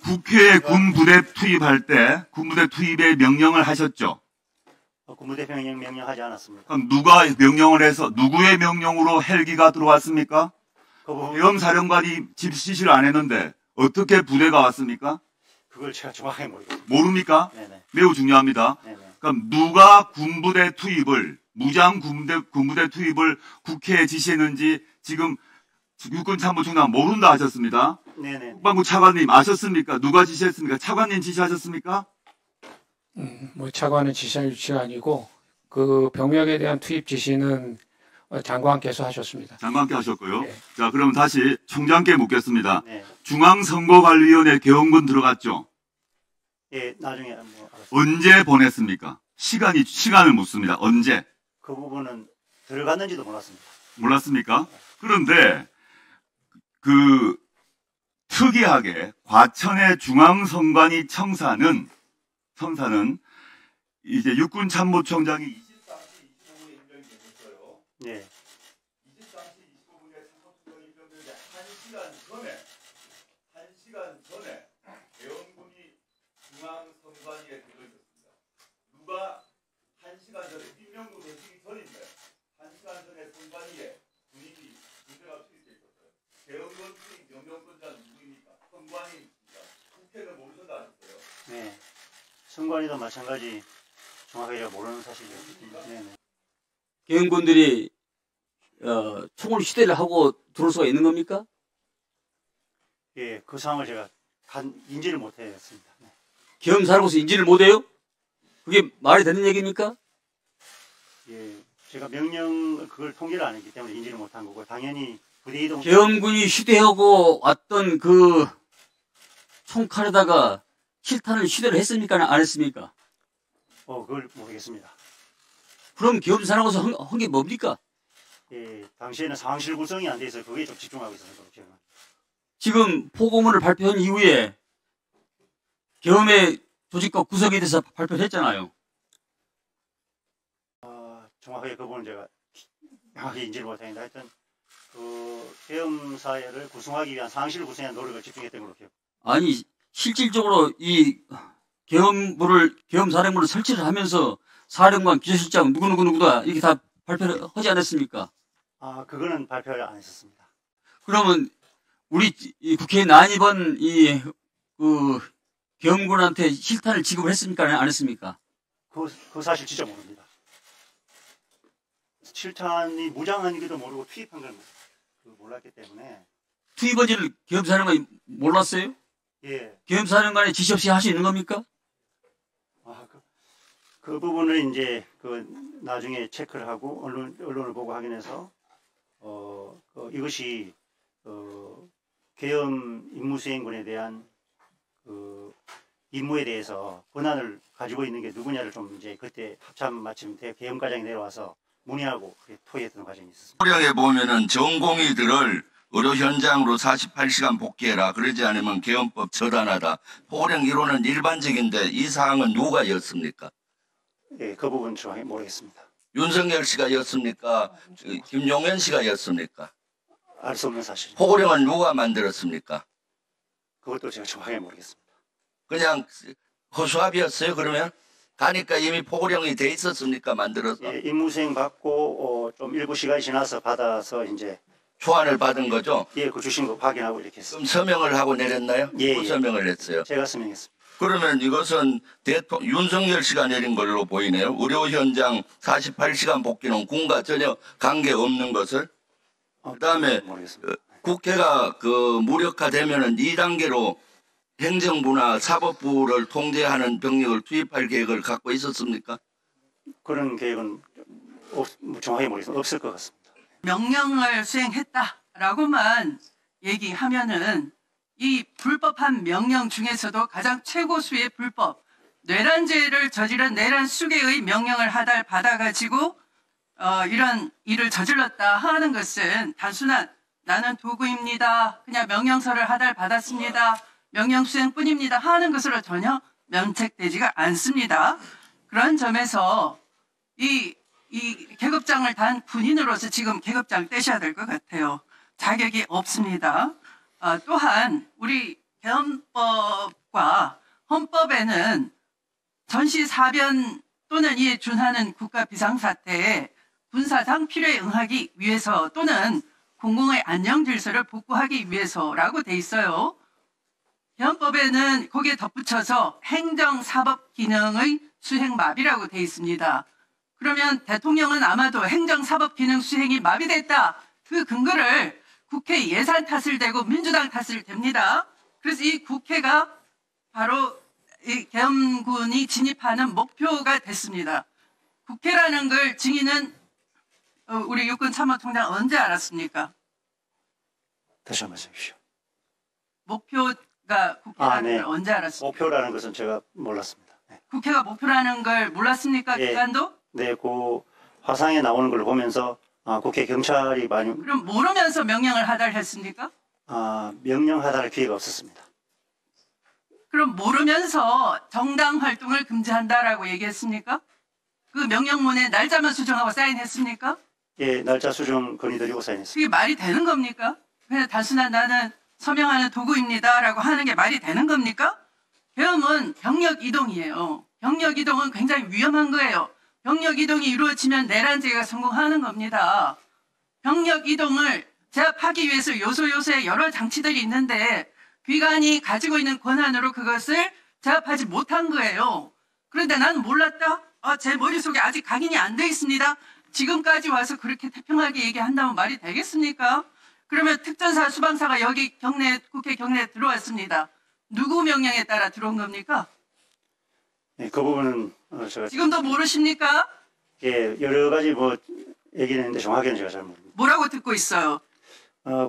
국회에 군부대 투입할 때 군부대 투입의 명령을 하셨죠? 군부대 명령하지 않았습니다. 그럼 누가 명령을 해서 누구의 명령으로 헬기가 들어왔습니까? 계엄사령관이 지시를 안 했는데 어떻게 부대가 왔습니까? 그걸 제가 정확하게 모르겠습니다. 모릅니까? 네네. 매우 중요합니다. 네네. 그럼 누가 군부대 투입을 무장 군부대 투입을 국회에 지시했는지 지금 육군참모총장 모른다 하셨습니다. 네네. 국방부 차관님 아셨습니까? 누가 지시했습니까? 차관님 지시하셨습니까? 뭐 차관은 지시한 유치가 아니고 그 병력에 대한 투입 지시는 장관께서 하셨습니다. 장관께 하셨고요. 네. 자, 그럼 다시 총장께 묻겠습니다. 네. 중앙선거관리위원회 계엄군 들어갔죠? 예, 나중에 뭐 알았습니다. 언제 보냈습니까? 시간을 묻습니다. 언제? 그 부분은 들어갔는지도 몰랐습니다. 몰랐습니까? 그런데 특이하게 과천의 중앙선관위 청사는 이제 육군참모총장이 23시 25분에 임명이 됐어요. 네. 23시 25분에 참모총장이 임명되는데 1시간 전에 계엄군이 중앙선관위에 들어있었습니다. 누가 1시간 전에 임명도 되시기 전인데 1시간 전에 선관위에 군대가 투입돼 있었어요. 계엄군 투입 명령권자는 누구입니까? 선관위입니다. 국회는 모르신다 하셨어요. 네. 선관위도 마찬가지 정확하게 제가 모르는 사실이었습니다. 네네. 계엄군들이 총을 휴대를 하고 들어올 수가 있는 겁니까? 예, 그 상황을 제가 인지를 못했습니다. 네. 계엄사령부에서 인지를 못해요? 그게 말이 되는 얘기입니까? 예, 제가 그걸 통제를 안 했기 때문에 인지를 못한 거고 당연히 부대 이동. 계엄군이 휴대하고 왔던 그 총칼에다가 실탄을 휴대를 했습니까? 안 했습니까? 그걸 모르겠습니다. 그럼 계엄사령부에서 한 게 뭡니까? 예, 당시에는 상황실 구성이 안 돼 있어서 그게 좀 집중하고 있어서 제가. 지금 포고문을 발표한 이후에 계엄의 조직과 구성에 대해서 발표를 했잖아요. 정확하게 그 부분은 제가 정확히 인지를 못했는데 하여튼 계엄 사회를 구성하기 위한 상황실 구성에 노력을 집중했던 걸로 기억. 아니 실질적으로 이 계엄사령부를 설치를 하면서 사령관, 기조실장 누구다 이렇게 다 발표를 하지 않았습니까? 그거는 발표를 안 했었습니다. 그러면 우리 이 국회에 난입한 계엄군한테 실탄을 지급을 했습니까? 안 했습니까? 그 사실 진짜 모릅니다. 실탄이 무장한지도 모르고 투입한 걸 몰랐기 때문에. 투입한지를 계엄사령관이 몰랐어요? 예. 계엄사령관의 지시 없이 할 수 있는 겁니까? 그 부분을 이제 나중에 체크를 하고 언론을 보고 확인해서 이것이 계엄 임무수행군에 대한 임무에 대해서 권한을 가지고 있는 게 누구냐를 좀 이제 그때 합참 마침 계엄과장이 내려와서 문의하고 토의했던 과정이 있었습니다. 포령에 보면은 전공의들을 의료 현장으로 48시간 복귀해라. 그러지 않으면 계엄법 처단하다. 포령 이론은 일반적인데 이 사항은 누가 였습니까? 예, 그 부분 정확히 모르겠습니다. 윤석열 씨가 였습니까? 김용현 씨가 였습니까? 알 수 없는 사실. 포령은 누가 만들었습니까? 그것도 제가 정확하게 모르겠습니다. 그냥 허수아비였어요 그러면? 가니까 이미 포령이 돼 있었습니까? 만들어서? 예, 임무수행 받고 좀 일부 시간이 지나서 받아서 이제 초안을 받은 거죠? 예, 그 주신 거 확인하고 이렇게 했습니다. 그럼 서명을 하고 내렸나요? 예, 서명을 했어요. 제가 서명했습니다. 그러면 이것은 윤석열 씨가 내린 걸로 보이네요. 의료 현장 48시간 복귀는 군과 전혀 관계없는 것을. 그다음에 국회가 무력화되면은 2단계로 행정부나 사법부를 통제하는 병력을 투입할 계획을 갖고 있었습니까? 그런 계획은 정확히 모르겠습니다. 없을 것 같습니다. 명령을 수행했다라고만 얘기하면은 이 불법한 명령 중에서도 가장 최고수의 불법, 뇌란죄를 저지른 내란수계의 명령을 받아가지고 이런 일을 저질렀다 하는 것은 단순한 나는 도구입니다. 그냥 명령서를 받았습니다. 명령 수행뿐입니다. 하는 것으로 전혀 면책되지가 않습니다. 그런 점에서 이 계급장을 단 군인으로서 지금 계급장 떼셔야 될 것 같아요. 자격이 없습니다. 또한 우리 계엄법 헌법과 헌법에는 전시 사변 또는 이에 준하는 국가 비상사태에 군사상 필요에 응하기 위해서 또는 공공의 안녕 질서를 복구하기 위해서라고 돼 있어요. 개헌법에는 거기에 덧붙여서 행정사법 기능의 수행 마비라고 돼 있습니다. 그러면 대통령은 아마도 행정사법 기능 수행이 마비됐다. 그 근거를 국회 예산 탓을 대고 민주당 탓을 댑니다. 그래서 이 국회가 바로 이 계엄군이 진입하는 목표가 됐습니다. 국회라는 걸 증인은 우리 육군참모총장 언제 알았습니까? 다시 한번 말씀해 주십시오. 목표가 국회라는 네. 걸 언제 알았습니까? 목표라는 것은 제가 몰랐습니다. 네, 국회가 목표라는 걸 몰랐습니까? 예. 기관도? 네, 그 화상에 나오는 걸 보면서 국회 경찰이 많이 그럼 모르면서 명령을 하달했습니까? 명령하달할 기회가 없었습니다. 그럼 모르면서 정당 활동을 금지한다라고 얘기했습니까? 그 명령문에 날짜만 수정하고 사인했습니까? 예, 날짜 수정 건의드리고 사인했습니다. 그게 말이 되는 겁니까? 그냥 단순한 나는 서명하는 도구입니다라고 하는 게 말이 되는 겁니까? 계엄은 병력 이동이에요. 병력 이동은 굉장히 위험한 거예요. 병력 이동이 이루어지면 내란죄가 성공하는 겁니다. 병력 이동을 제압하기 위해서 요소요소에 여러 장치들이 있는데 기관이 가지고 있는 권한으로 그것을 제압하지 못한 거예요. 그런데 나는 몰랐다? 제 머릿속에 아직 각인이 안 돼 있습니다. 지금까지 와서 그렇게 태평하게 얘기한다면 말이 되겠습니까? 그러면 특전사 수방사가 여기 국회 경내에 들어왔습니다. 누구 명령에 따라 들어온 겁니까? 네, 그 부분은 제가 지금도 모르십니까? 예, 여러 가지 얘기는 했는데 정확히는 제가 잘 모릅니다. 뭐라고 듣고 있어요?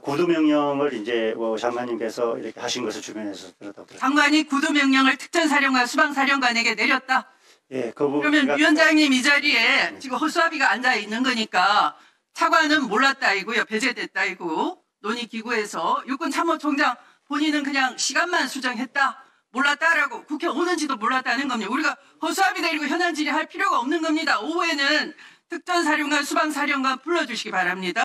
구두 명령을 이제 장관님께서 이렇게 하신 것을 주변에서 들었다고 들었습니다. 장관이 구두명령을 특전사령관, 수방사령관에게 내렸다. 예, 그 부분 그러면 제가- 위원장님 이 자리에 지금 허수아비가 앉아 있는 거니까 차관은 몰랐다이고요. 배제됐다이고 논의기구에서 육군참모총장 본인은 그냥 시간만 수정했다. 몰랐다라고 국회 오는지도 몰랐다는 겁니다. 우리가 허수아비 데리고 현안 질의할 필요가 없는 겁니다. 오후에는 특전사령관, 수방사령관 불러주시기 바랍니다.